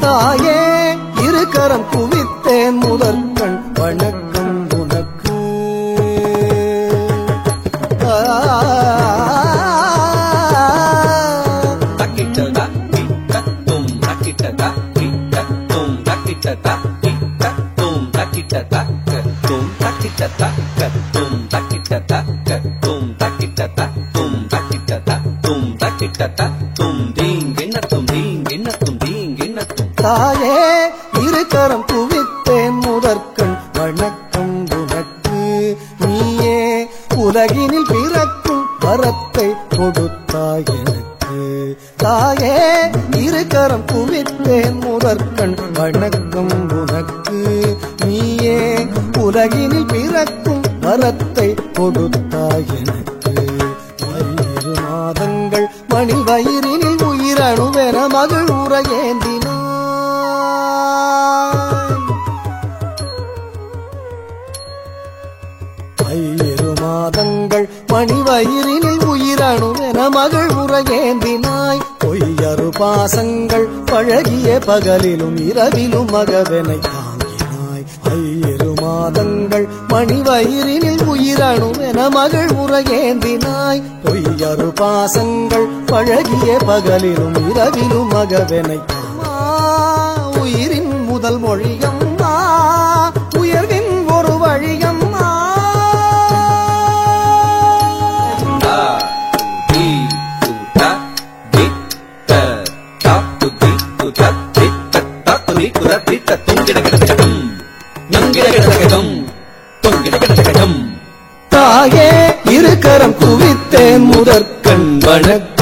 தாயே இருக்கரம் குவித்தேன் முதற்கண் வணக்கம் உனக்கு. தாயே இருக்கரம் குவித்தேன் முதற்கண் வணக்கம் உனக்கு. நீயே உலகினில் பிறக்கும் வரத்தை கொடுத்தாய் எனக்கு. தாயே இருக்கரம் குவித்தேன் முதற்கண் வணக்கம் உனக்கு. நீயே உலகினில் பிறக்கும் வரத்தை கொடுத்தாய் எனக்கு. 7 மாதங்கள் மணி வயிறினில் உயிரணுவென மகள் உரையேந்தினாய். 7 மாதங்கள் மணி வயிறினில் உயிரணுவென மகள் உரையேந்தினாய். பொய்யறு பாசங்கள் பழகிய பகலிலும் இரவிலும் மகவெனை தாங்கினாய். 7 மாதங்கள் மணி வயிறினில் உயிரணுவென மகள் உரையேந்தினாய். பொய்யறு பாசங்கள் பழகிய பகலிலும் இரவிலும் மகவெனை உயிரின் முதல் மொழியம்மா உயர்வின் ஒரு வழியம்மா. தாயே இருக்கரம் குவித்தேன் முதற்கண் வணக்கம்